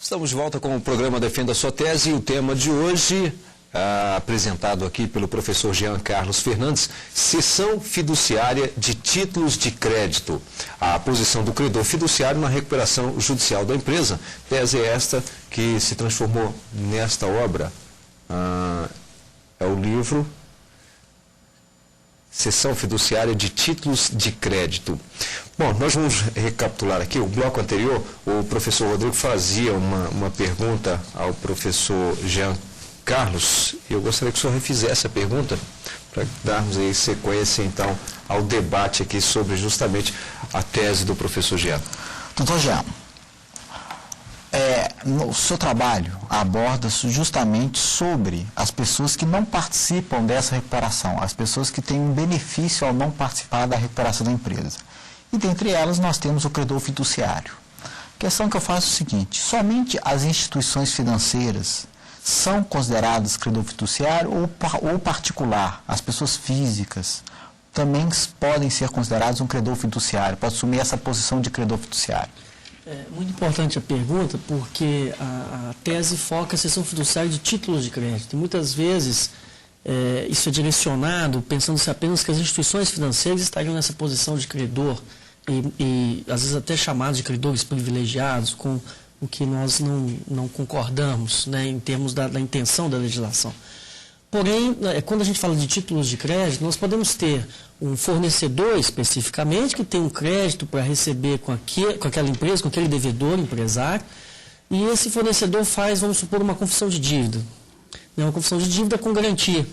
Estamos de volta com o programa Defenda a Sua Tese e o tema de hoje, apresentado aqui pelo professor Jean Carlos Fernandes, cessão fiduciária de títulos de crédito. A posição do credor fiduciário na recuperação judicial da empresa. Tese esta que se transformou nesta obra. É o livro Cessão fiduciária de títulos de crédito. Bom, nós vamos recapitular aqui. O bloco anterior, o professor Rodrigo fazia uma pergunta ao professor Jean Carlos. Eu gostaria que o senhor refizesse a pergunta para darmos aí sequência, então, ao debate aqui sobre justamente a tese do professor Jean. Doutor Jean, o seu trabalho aborda justamente sobre as pessoas que não participam dessa recuperação, as pessoas que têm um benefício ao não participar da recuperação da empresa. E dentre elas nós temos o credor fiduciário. A questão que eu faço é o seguinte: somente as instituições financeiras são consideradas credor fiduciário ou particular? As pessoas físicas também podem ser consideradas um credor fiduciário, pode assumir essa posição de credor fiduciário? É muito importante a pergunta, porque a tese foca a cessão fiduciária de títulos de crédito. E muitas vezes isso é direcionado pensando-se apenas que as instituições financeiras estariam nessa posição de credor e às vezes até chamados de credores privilegiados, com o que nós não concordamos, né, em termos da intenção da legislação. Porém, quando a gente fala de títulos de crédito, nós podemos ter um fornecedor especificamente que tem um crédito para receber com aquela empresa, com aquele devedor empresário, e esse fornecedor faz, vamos supor, uma confissão de dívida. Uma confissão de dívida com garantia.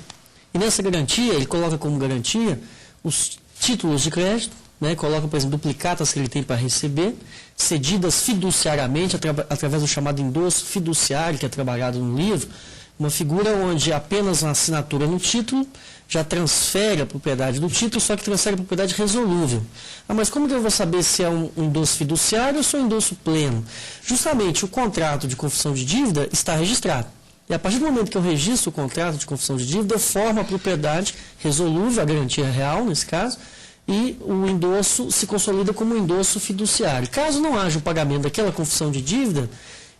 E nessa garantia, ele coloca como garantia os títulos de crédito, né, coloca, por exemplo, duplicatas que ele tem para receber, cedidas fiduciariamente através do chamado endosso fiduciário, que é trabalhado no livro, uma figura onde apenas uma assinatura no título já transfere a propriedade do título, só que transfere a propriedade resolúvel. Mas como que eu vou saber se é um endosso fiduciário ou se é um endosso pleno? Justamente o contrato de confissão de dívida está registrado. E a partir do momento que eu registro o contrato de confissão de dívida, eu formo a propriedade resolúvel, a garantia real nesse caso, e o endosso se consolida como um endosso fiduciário. Caso não haja o pagamento daquela confissão de dívida,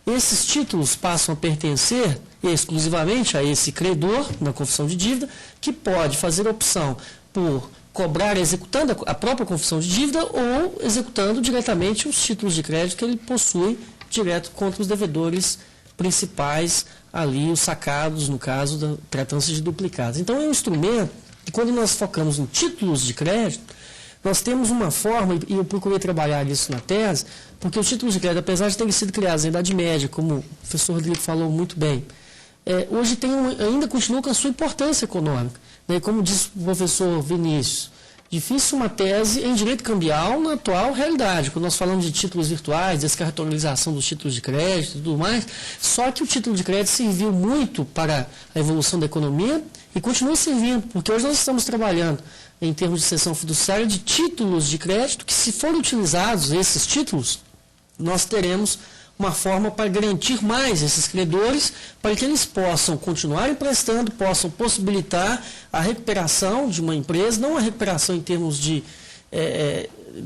esses títulos passam a pertencer exclusivamente a esse credor na confissão de dívida, que pode fazer a opção por cobrar executando a própria confissão de dívida ou executando diretamente os títulos de crédito que ele possui direto contra os devedores principais, ali os sacados, no caso, tratando-se de duplicados. Então, é um instrumento que, quando nós focamos em títulos de crédito, nós temos uma forma, e eu procurei trabalhar isso na tese, porque os títulos de crédito, apesar de terem sido criados na Idade Média, como o professor Rodrigo falou muito bem, hoje ainda continua com a sua importância econômica. Né? Como disse o professor Vinícius, difícil uma tese em direito cambial na atual realidade. Quando nós falamos de títulos virtuais, descaracterização dos títulos de crédito e tudo mais, só que o título de crédito serviu muito para a evolução da economia e continua servindo, porque hoje nós estamos trabalhando em termos de cessão fiduciária de títulos de crédito, que se forem utilizados esses títulos, nós teremos uma forma para garantir mais esses credores, para que eles possam continuar emprestando, possam possibilitar a recuperação de uma empresa, não a recuperação em termos de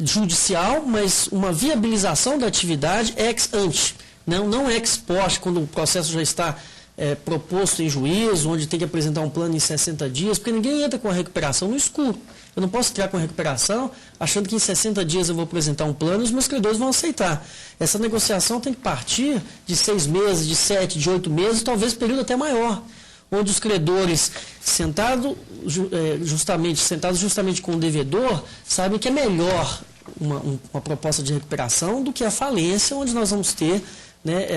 judicial, mas uma viabilização da atividade ex ante, não ex post, quando o processo já está proposto em juízo, onde tem que apresentar um plano em 60 dias, porque ninguém entra com a recuperação no escuro. Eu não posso entrar com a recuperação achando que em 60 dias eu vou apresentar um plano e os meus credores vão aceitar. Essa negociação tem que partir de 6 meses, de 7, de 8 meses, talvez período até maior, onde os credores sentados justamente com o devedor sabem que é melhor uma proposta de recuperação do que a falência, onde nós vamos ter, né,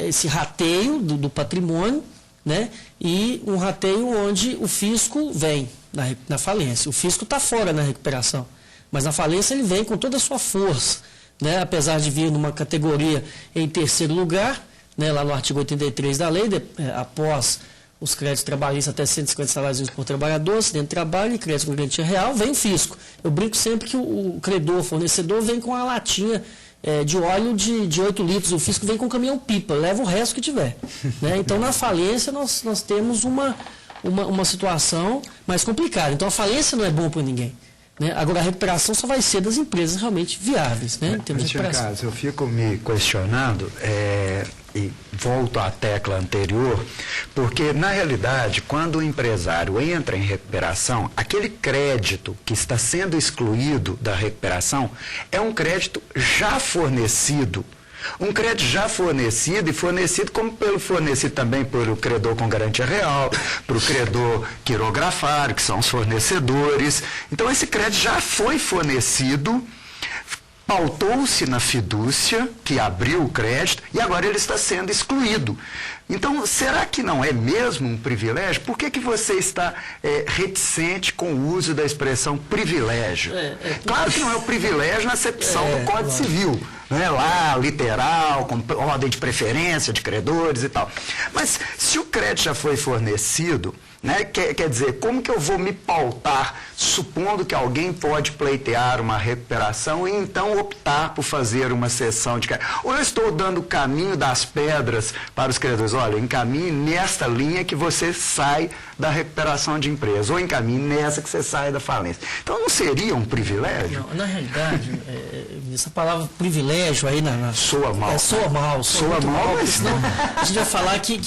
esse rateio do patrimônio, né, e um rateio onde o fisco vem na falência. O fisco está fora na recuperação, mas na falência ele vem com toda a sua força, né, apesar de vir numa categoria em terceiro lugar, né, lá no artigo 83 da lei, após os créditos trabalhistas até 150 salários por trabalhador, acidente de trabalho e crédito com garantia real, vem o fisco. Eu brinco sempre que o credor, o fornecedor, vem com a latinha de óleo de 8 litros, o fisco vem com caminhão-pipa, leva o resto que tiver. Né? Então, na falência, nós temos uma situação mais complicada. Então, a falência não é bom para ninguém. Né? Agora, a recuperação só vai ser das empresas realmente viáveis, né, em termos de recuperação. Caso, eu fico me questionando, e volto à tecla anterior, porque, na realidade, quando o empresário entra em recuperação, aquele crédito que está sendo excluído da recuperação é um crédito já fornecido. Um crédito já fornecido e fornecido como fornecido também pelo credor com garantia real, para o credor quirografário, que são os fornecedores. Então, esse crédito já foi fornecido, pautou-se na fidúcia, que abriu o crédito, e agora ele está sendo excluído. Então, será que não é mesmo um privilégio? Por que você está reticente com o uso da expressão privilégio? Claro que não é o privilégio na acepção do Código Civil, não é lá, literal, com ordem de preferência de credores e tal. Mas, se o crédito já foi fornecido, né, quer dizer, como que eu vou me pautar, supondo que alguém pode pleitear uma recuperação e então optar por fazer uma cessão de crédito? Ou eu estou dando o caminho das pedras para os credores? Olha, encaminhe nesta linha que você sai da recuperação de empresa, ou encaminhe nessa que você sai da falência. Então, não seria um privilégio? Não, na realidade, essa palavra privilégio aí soa mal. Soa mal, mas senão a gente vai falar que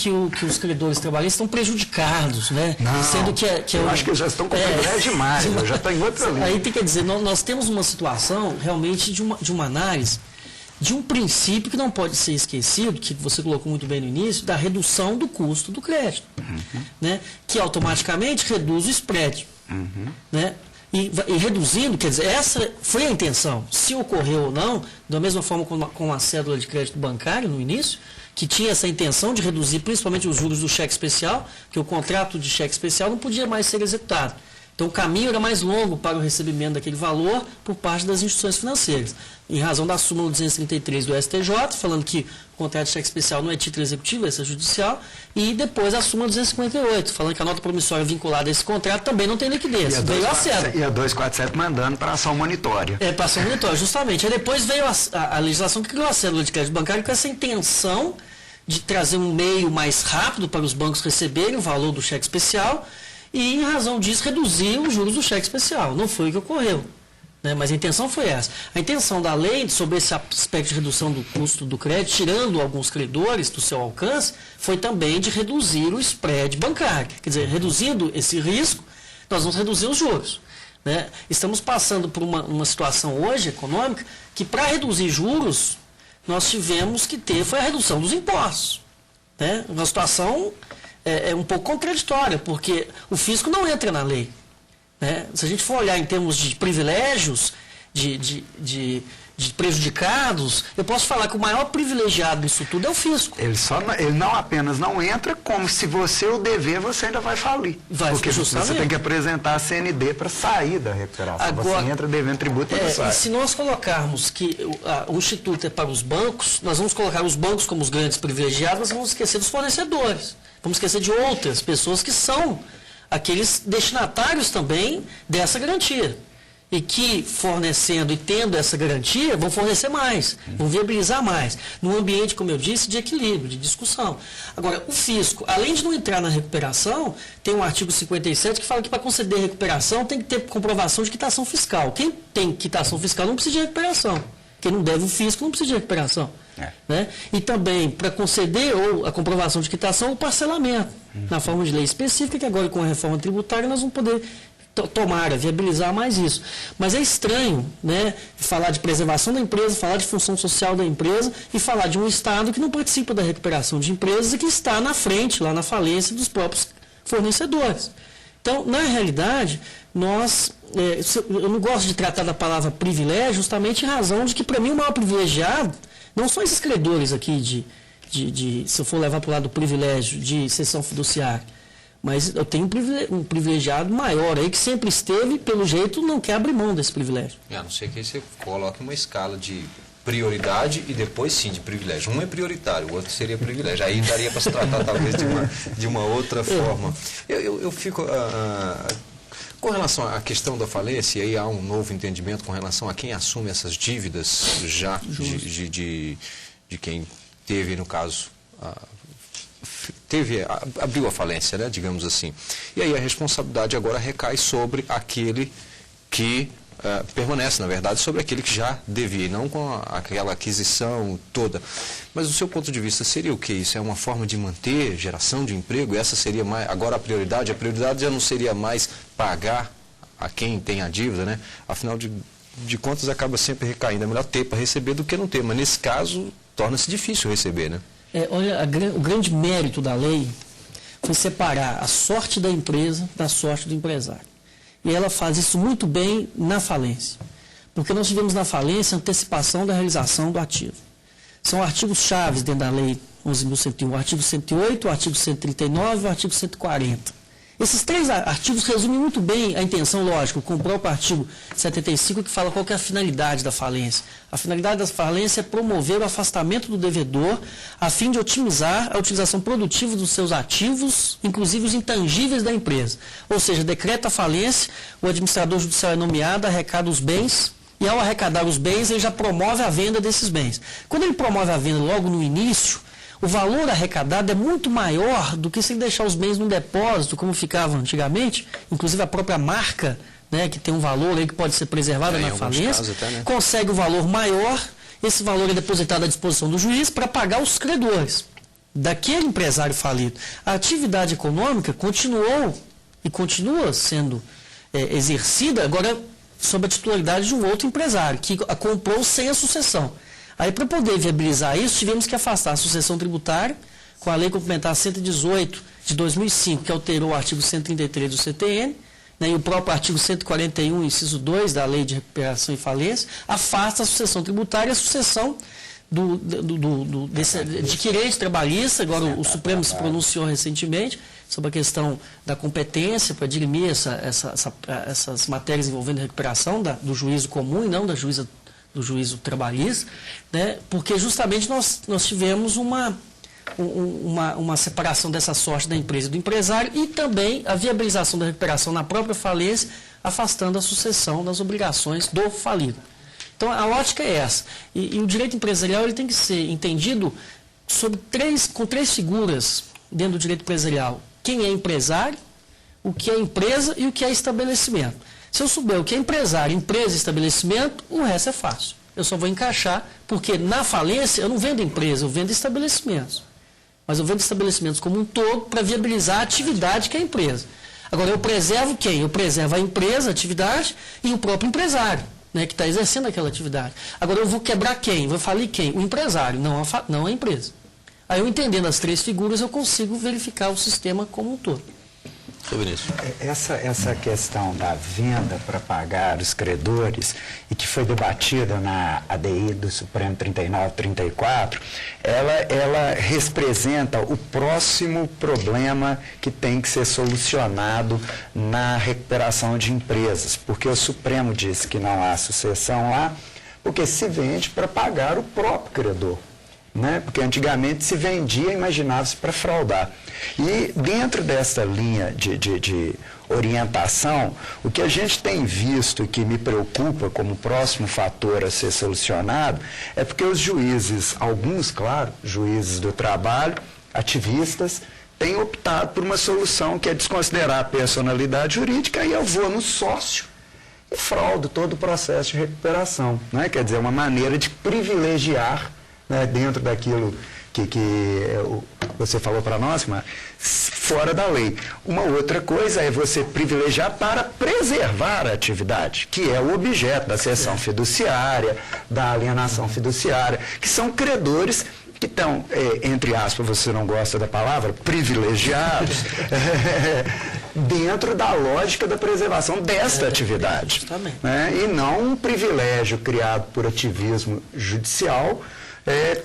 os credores trabalhistas estão prejudicados, né? Não, sendo que eu acho que eles já estão com privilégio demais, eu já estou em outra linha. Aí tem que dizer, nós temos uma situação realmente de uma análise, de um princípio que não pode ser esquecido, que você colocou muito bem no início, da redução do custo do crédito, né? Que automaticamente reduz o spread. Né? E reduzindo, quer dizer, essa foi a intenção. Se ocorreu ou não, da mesma forma com a cédula de crédito bancário no início, que tinha essa intenção de reduzir principalmente os juros do cheque especial, que o contrato de cheque especial não podia mais ser executado. Então, o caminho era mais longo para o recebimento daquele valor por parte das instituições financeiras. Em razão da súmula 233 do STJ, falando que o contrato de cheque especial não é título executivo, é judicial, e depois a súmula 258, falando que a nota promissória vinculada a esse contrato também não tem liquidez. Veio a cédula. E a 247 mandando para ação monitória. Para ação monitória, justamente. Aí depois veio a legislação que criou a cédula de crédito bancário com essa intenção de trazer um meio mais rápido para os bancos receberem o valor do cheque especial, e, em razão disso, reduzir os juros do cheque especial. Não foi o que ocorreu, né? Mas a intenção foi essa. A intenção da lei, sobre esse aspecto de redução do custo do crédito, tirando alguns credores do seu alcance, foi também de reduzir o spread bancário. Quer dizer, reduzindo esse risco, nós vamos reduzir os juros, né? Estamos passando por uma situação hoje econômica que, para reduzir juros, nós tivemos que ter foi a redução dos impostos, né? Uma situação um pouco contraditória, porque o fisco não entra na lei, né? Se a gente for olhar em termos de privilégios, de prejudicados, eu posso falar que o maior privilegiado disso tudo é o fisco. Ele não apenas não entra, como se você o dever, você ainda vai falir. Porque você tem que apresentar a CND para sair da recuperação. Agora, você entra devendo tributo e sai. E se nós colocarmos que o Instituto é para os bancos, nós vamos colocar os bancos como os grandes privilegiados, nós vamos esquecer dos fornecedores. Vamos esquecer de outras pessoas que são aqueles destinatários também dessa garantia. E que, fornecendo e tendo essa garantia, vão fornecer mais, vão viabilizar mais, num ambiente, como eu disse, de equilíbrio, de discussão. Agora, o fisco, além de não entrar na recuperação, tem um artigo 57 que fala que para conceder recuperação tem que ter comprovação de quitação fiscal. Quem tem quitação fiscal não precisa de recuperação. Quem não deve o fisco não precisa de recuperação. Né? E também, para conceder ou a comprovação de quitação, o parcelamento, na forma de lei específica, que agora com a reforma tributária nós vamos poder tomara, viabilizar mais isso. Mas é estranho, né, falar de preservação da empresa, falar de função social da empresa e falar de um Estado que não participa da recuperação de empresas e que está na frente, lá na falência dos próprios fornecedores. Então, na realidade, eu não gosto de tratar da palavra privilégio justamente em razão de que, para mim, o maior privilegiado não são esses credores aqui se eu for levar para o lado do privilégio de cessão fiduciária. Mas eu tenho um privilegiado maior aí que sempre esteve e, pelo jeito, não quer abrir mão desse privilégio. A não ser que aí você coloque uma escala de prioridade e depois sim de privilégio. Um é prioritário, o outro seria privilégio. Aí daria para se tratar talvez de uma outra forma. Eu fico... com relação à questão da falência, aí há um novo entendimento com relação a quem assume essas dívidas já de quem teve, no caso... abriu a falência, né, digamos assim. E aí a responsabilidade agora recai sobre aquele que permanece, na verdade, sobre aquele que já devia, e não com aquela aquisição toda. Mas do seu ponto de vista, seria o que isso? É uma forma de manter geração de emprego? Essa seria mais, agora a prioridade já não seria mais pagar a quem tem a dívida, né? Afinal de contas, acaba sempre recaindo. É melhor ter para receber do que não ter, mas nesse caso, torna-se difícil receber, né? Olha, o grande mérito da lei foi separar a sorte da empresa da sorte do empresário. E ela faz isso muito bem na falência. Porque nós tivemos na falência a antecipação da realização do ativo. São artigos chaves dentro da lei 11.101, o artigo 108, o artigo 139 e o artigo 140. Esses 3 artigos resumem muito bem a intenção, lógico, com o próprio artigo 75, que fala qual que é a finalidade da falência. A finalidade da falência é promover o afastamento do devedor, a fim de otimizar a utilização produtiva dos seus ativos, inclusive os intangíveis da empresa. Ou seja, decreta a falência, o administrador judicial é nomeado, arrecada os bens, e ao arrecadar os bens, ele já promove a venda desses bens. Quando ele promove a venda logo no início, o valor arrecadado é muito maior do que se deixar os bens num depósito, como ficava antigamente, inclusive a própria marca, né, que tem um valor aí que pode ser preservado na falência, até, né? Consegue um valor maior, esse valor é depositado à disposição do juiz para pagar os credores daquele empresário falido. A atividade econômica continuou e continua sendo exercida, agora sob a titularidade de um outro empresário, que a comprou sem a sucessão. Aí, para poder viabilizar isso, tivemos que afastar a sucessão tributária, com a Lei Complementar 118 de 2005, que alterou o artigo 133 do CTN, né, e o próprio artigo 141, inciso 2 da Lei de Recuperação e Falência, afasta a sucessão tributária e a sucessão de querente trabalhista. Agora o Supremo se pronunciou recentemente sobre a questão da competência para dirimir essas matérias envolvendo a recuperação do juízo comum e não do juízo trabalhista, né? Porque justamente nós tivemos uma separação dessa sorte da empresa e do empresário e também a viabilização da recuperação na própria falência, afastando a sucessão das obrigações do falido. Então, a lógica é essa. E o direito empresarial ele tem que ser entendido com 3 figuras dentro do direito empresarial. Quem é empresário, o que é empresa e o que é estabelecimento. Se eu souber o que é empresário, empresa e estabelecimento, o resto é fácil. Eu só vou encaixar, porque na falência eu não vendo empresa, eu vendo estabelecimentos. Mas eu vendo estabelecimentos como um todo para viabilizar a atividade que é a empresa. Agora, eu preservo quem? Eu preservo a empresa, a atividade, e o próprio empresário, né, que está exercendo aquela atividade. Agora, eu vou quebrar quem? Vou falir quem? O empresário, não a empresa. Aí, eu entendendo as 3 figuras, eu consigo verificar o sistema como um todo. Essa questão da venda para pagar os credores, e que foi debatida na ADI do Supremo 39-34, ela representa o próximo problema que tem que ser solucionado na recuperação de empresas, porque o Supremo disse que não há sucessão lá, porque se vende para pagar o próprio credor. Né? Porque antigamente se vendia, imaginava-se para fraudar. E dentro dessa linha de orientação, o que a gente tem visto e que me preocupa como próximo fator a ser solucionado é porque os juízes, alguns, claro, juízes do trabalho, ativistas, têm optado por uma solução que é desconsiderar a personalidade jurídica, e eu vou no sócio e fraudo todo o processo de recuperação. Né? Quer dizer, uma maneira de privilegiar, né, dentro daquilo que você falou para nós, mas fora da lei. Uma outra coisa é você privilegiar para preservar a atividade, que é o objeto da cessão fiduciária, da alienação fiduciária, que são credores que estão, entre aspas, você não gosta da palavra, privilegiados, dentro da lógica da preservação desta atividade. Né? E não um privilégio criado por ativismo judicial,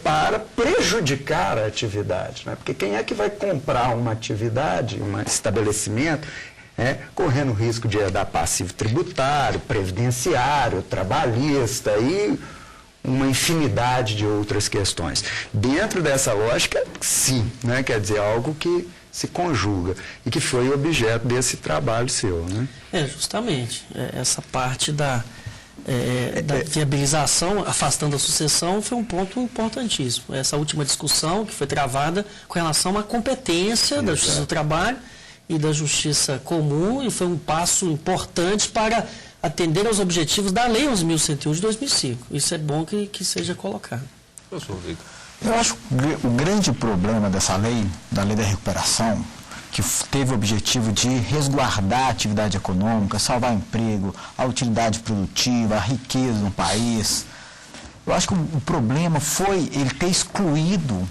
para prejudicar a atividade. Né? Porque quem é que vai comprar uma atividade, um estabelecimento, correndo o risco de herdar passivo tributário, previdenciário, trabalhista e uma infinidade de outras questões. Dentro dessa lógica, sim, né? Quer dizer, algo que se conjuga e que foi objeto desse trabalho seu. Né? Justamente. Essa parte da viabilização, afastando a sucessão, foi um ponto importantíssimo. Essa última discussão que foi travada com relação à competência da Justiça do Trabalho e da Justiça Comum, e foi um passo importante para atender aos objetivos da Lei 11.101 de 2005. Isso é bom que seja colocado. Eu acho que o grande problema dessa lei, da lei da recuperação, que teve o objetivo de resguardar a atividade econômica, salvar emprego, a utilidade produtiva, a riqueza no país. Eu acho que o problema foi ele ter excluído,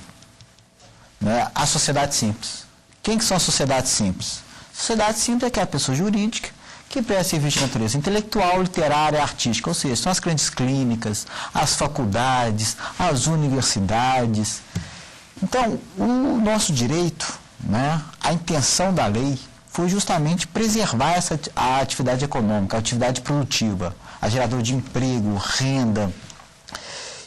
né, a sociedade simples. Quem que são as sociedades simples? Sociedade simples é aquela pessoa jurídica que presta serviço de natureza intelectual, literária, artística, ou seja, são as grandes clínicas, as faculdades, as universidades. Então, o nosso direito, né, a intenção da lei foi justamente preservar a atividade econômica, a atividade produtiva, a geradora de emprego, renda.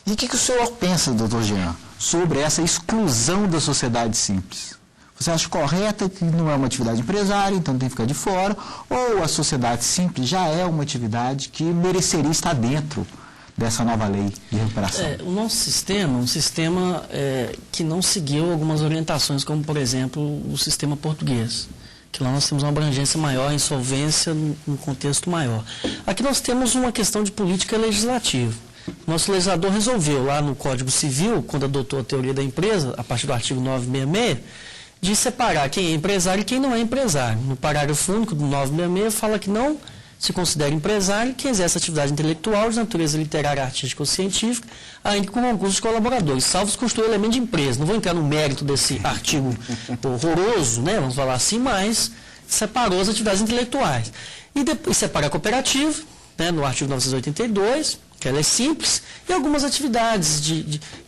E o que o senhor pensa, doutor Jean, sobre essa exclusão da sociedade simples? Você acha correta que não é uma atividade empresária, então tem que ficar de fora, ou a sociedade simples já é uma atividade que mereceria estar dentro dessa nova lei de recuperação? O nosso sistema é um sistema que não seguiu algumas orientações, como, por exemplo, o sistema português, que lá nós temos uma abrangência maior, insolvência num contexto maior. Aqui nós temos uma questão de política legislativa. Nosso legislador resolveu, lá no Código Civil, quando adotou a teoria da empresa, a partir do artigo 966, de separar quem é empresário e quem não é empresário. No parágrafo único do 966 fala que não se considera empresário quem exerce atividade intelectual de natureza literária, artística ou científica, ainda com concurso de colaboradores, salvo se constituir elemento de empresa. Não vou entrar no mérito desse artigo horroroso, né, vamos falar assim, mas separou as atividades intelectuais. E depois separa a cooperativa, né, no artigo 982, que ela é simples, e algumas atividades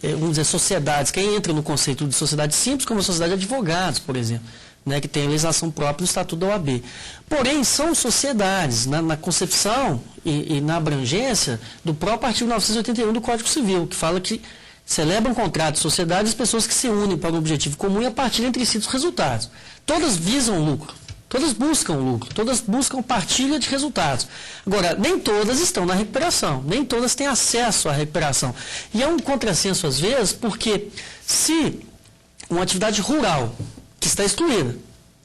vamos dizer, sociedades, que entra no conceito de sociedade simples, como a sociedade de advogados, por exemplo, né, que tem a legislação própria do Estatuto da OAB. Porém, são sociedades, na concepção e na abrangência do próprio artigo 981 do Código Civil, que fala que celebram contrato de sociedade as pessoas que se unem para um objetivo comum e a partilham entre si dos resultados. Todas visam lucro. Todas buscam lucro, todas buscam partilha de resultados. Agora, nem todas estão na recuperação, nem todas têm acesso à recuperação. E é um contrassenso, às vezes, porque se uma atividade rural, que está excluída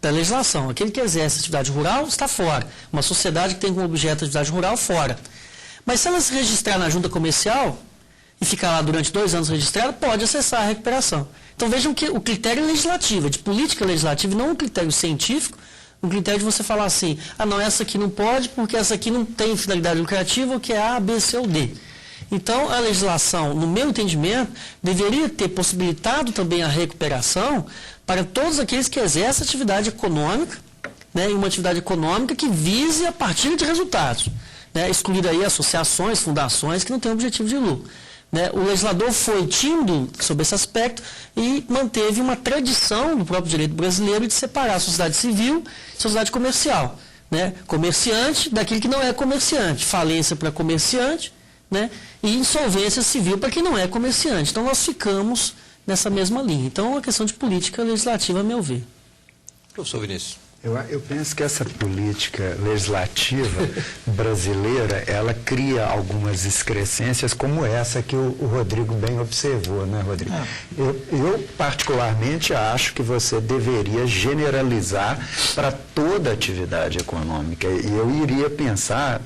da legislação, aquele que exerce atividade rural está fora, uma sociedade que tem como objeto a atividade rural, fora. Mas se ela se registrar na junta comercial e ficar lá durante 2 anos registrada, pode acessar a recuperação. Então vejam que o critério legislativo, de política legislativa, não um critério científico, um critério de você falar assim, não, essa aqui não pode porque essa aqui não tem finalidade lucrativa, ou que é A, B, C ou D. Então, a legislação, no meu entendimento, deveria ter possibilitado também a recuperação para todos aqueles que exercem atividade econômica, né, e uma atividade econômica que vise a partilha de resultados, né, excluir aí associações, fundações que não têm objetivo de lucro. Né, o legislador foi tímido sobre esse aspecto e manteve uma tradição do próprio direito brasileiro de separar a sociedade civil e a sociedade comercial. Né, comerciante daquele que não é comerciante, falência para comerciante, né, e insolvência civil para quem não é comerciante. Então nós ficamos nessa mesma linha. Então é uma questão de política legislativa, a meu ver. Professor Vinícius. Eu penso que essa política legislativa brasileira, ela cria algumas excrescências como essa que o Rodrigo bem observou, né, Rodrigo? Eu particularmente acho que você deveria generalizar para toda a atividade econômica. E eu iria pensar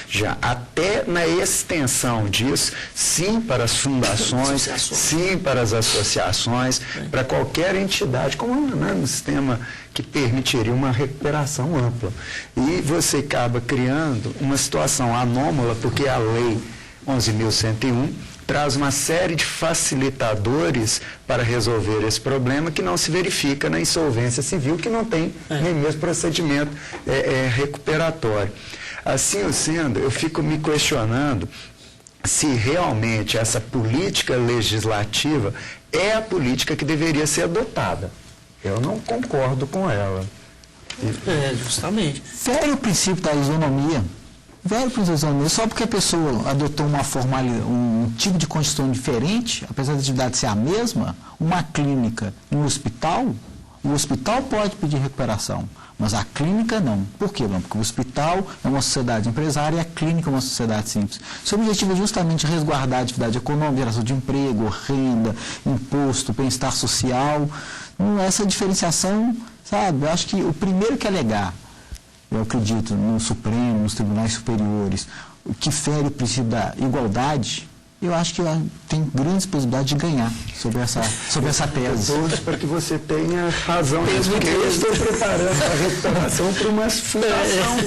já até na extensão disso, sim para as fundações, sim para as associações, para qualquer entidade, como no sistema que permitiria uma recuperação ampla. E você acaba criando uma situação anômala, porque a Lei 11.101 traz uma série de facilitadores para resolver esse problema que não se verifica na insolvência civil, que não tem nem mesmo procedimento recuperatório. Assim sendo, eu fico me questionando se realmente essa política legislativa é a política que deveria ser adotada. Eu não concordo com ela. Justamente. Velho princípio da isonomia. Velho princípio da isonomia. Só porque a pessoa adotou um tipo de constituição diferente, apesar da atividade ser a mesma, uma clínica e um hospital, o hospital pode pedir recuperação, mas a clínica não. Por quê? Porque o hospital é uma sociedade empresária e a clínica é uma sociedade simples. Seu objetivo é justamente resguardar a atividade econômica, geração de emprego, renda, imposto, bem-estar social. Essa diferenciação, sabe, eu acho que o primeiro que alegar eu acredito, no Supremo, nos tribunais superiores, que fere o princípio da igualdade, eu acho que tem grandes possibilidades de ganhar sobre essa tese. Todos para que você tenha razão, porque eu estou preparando a recuperação para uma fundação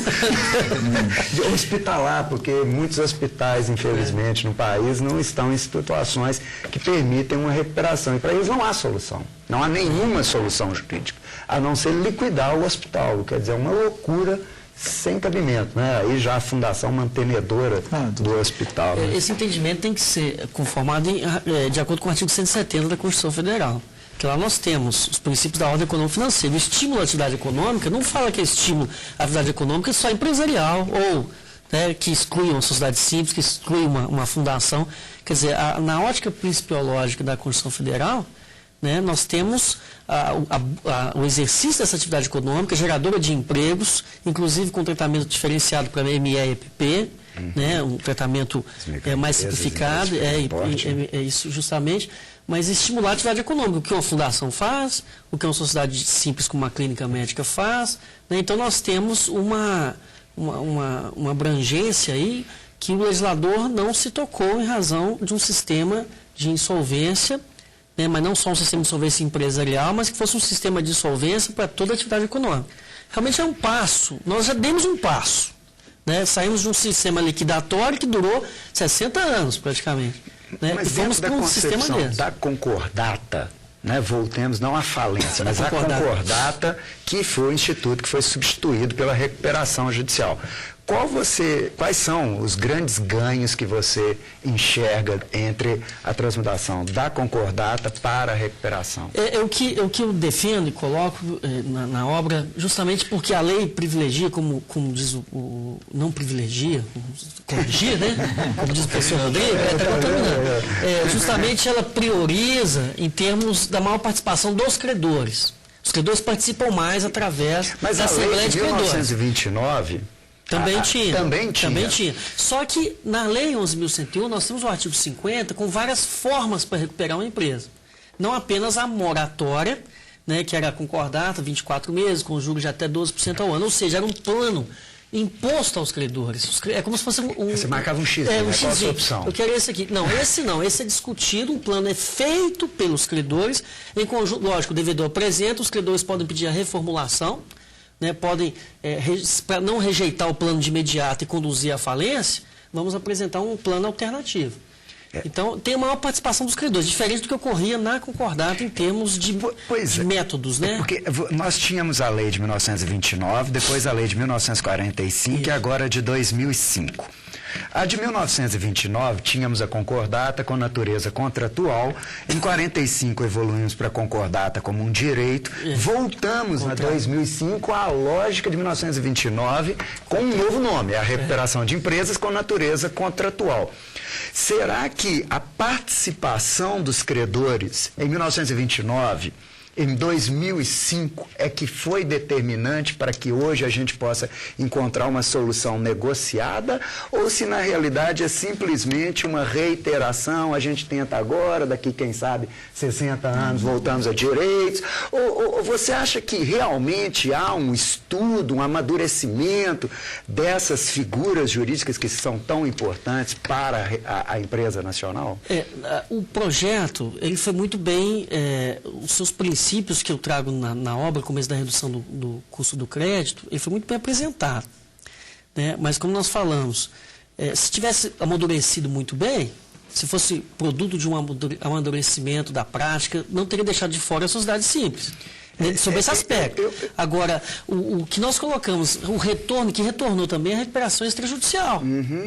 hospitalar, porque muitos hospitais, infelizmente, no país não estão em situações que permitem uma recuperação. E para eles não há solução, não há nenhuma solução jurídica, a não ser liquidar o hospital, quer dizer, uma loucura sem cabimento, né? Aí já a fundação mantenedora do hospital. Né? Esse entendimento tem que ser conformado de acordo com o artigo 170 da Constituição Federal. Que lá nós temos os princípios da ordem econômico-financeira. O estímulo à atividade econômica não fala que é estímulo à atividade econômica só empresarial ou que exclui uma sociedade simples, que exclui uma fundação. Quer dizer, na ótica principiológica da Constituição Federal, né, nós temos o exercício dessa atividade econômica, geradora de empregos, inclusive com tratamento diferenciado para ME e EPP, né, um tratamento mais simplificado, é isso justamente, mas estimular a atividade econômica, o que uma fundação faz, o que uma sociedade simples como uma clínica médica faz, né, então nós temos uma abrangência aí que o legislador não se tocou em razão de um sistema de insolvência, né, mas não só um sistema de solvência empresarial, mas que fosse um sistema de solvência para toda a atividade econômica. Realmente é um passo, nós já demos um passo, né, saímos de um sistema liquidatório que durou 60 anos praticamente, né, mas e fomos para um sistema desse. Da concordata, né, voltemos não à falência, mas à concordata, que foi o instituto que foi substituído pela recuperação judicial. Quais são os grandes ganhos que você enxerga entre a transmutação da concordata para a recuperação? O que eu defendo e coloco na obra, justamente porque a lei privilegia, como diz não privilegia, corrigia, né? Como diz o professor Rodrigo, está contaminando. Justamente ela prioriza em termos da maior participação dos credores. Os credores participam mais através da Assembleia de Credores. Mas a lei de 1909... Também tinha. Também tinha. Só que na Lei 11.101 nós temos o artigo 50 com várias formas para recuperar uma empresa. Não apenas a moratória, né, que era a concordata, 24 meses, com juros de até 12% ao ano. Ou seja, era um plano imposto aos credores. É como se fosse Você marcava um X, um qual a sua opção? Eu quero esse aqui. Não, esse é discutido, um plano é feito pelos credores, em conjunto, lógico, o devedor apresenta, os credores podem pedir a reformulação, né, podem, para não rejeitar o plano de imediato e conduzir à falência, vamos apresentar um plano alternativo. Então, tem maior participação dos credores, diferente do que ocorria na concordata em termos de métodos, né? Porque nós tínhamos a lei de 1929, depois a lei de 1945 e agora de 2005. A de 1929, tínhamos a concordata com natureza contratual, em 45 evoluímos para a concordata como um direito, voltamos na 2005 à lógica de 1929 com um novo nome, a recuperação de empresas com natureza contratual. Será que a participação dos credores em 1929, em 2005, é que foi determinante para que hoje a gente possa encontrar uma solução negociada, ou se na realidade é simplesmente uma reiteração, a gente tenta agora, daqui quem sabe 60 anos voltamos a direitos, ou você acha que realmente há um estudo, um amadurecimento dessas figuras jurídicas que são tão importantes para a empresa nacional? O projeto, ele foi muito bem, os seus princípios que eu trago na obra, começo da redução do custo do crédito, ele foi muito bem apresentado, né? Mas como nós falamos, se tivesse amadurecido muito bem, se fosse produto de um amadurecimento da prática, não teria deixado de fora a sociedade simples, sobre esse aspecto. Agora, o que nós colocamos, o retorno, que retornou também a recuperação extrajudicial.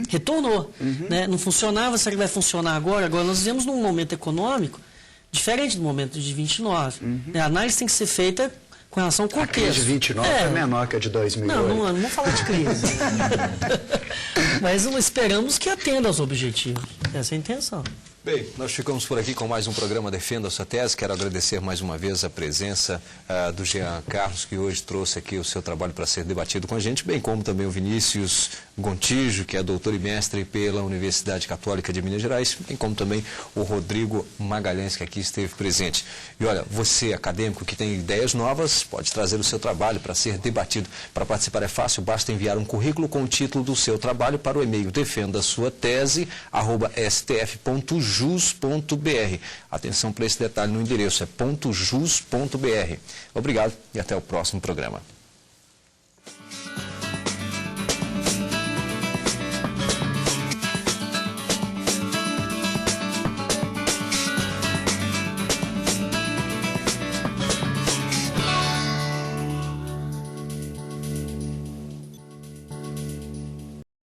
Retornou. Né? Não funcionava, será que vai funcionar agora? Agora nós vivemos num momento econômico diferente do momento de 29. A análise tem que ser feita com relação ao contexto. A crise de 29 é menor que a de 2008. Não vamos falar de crise. Mas esperamos que atenda aos objetivos. Essa é a intenção. Bem, nós ficamos por aqui com mais um programa Defenda a Sua Tese. Quero agradecer mais uma vez a presença do Jean Carlos, que hoje trouxe aqui o seu trabalho para ser debatido com a gente, bem como também o Vinícius Gontijo, que é doutor e mestre pela Universidade Católica de Minas Gerais, bem como também o Rodrigo Magalhães, que aqui esteve presente. E olha, você, acadêmico, que tem ideias novas, pode trazer o seu trabalho para ser debatido. Para participar é fácil, basta enviar um currículo com o título do seu trabalho para o e-mail defendasuatese@stf.jus.br. Atenção para esse detalhe no endereço, é .jus.br. Obrigado e até o próximo programa.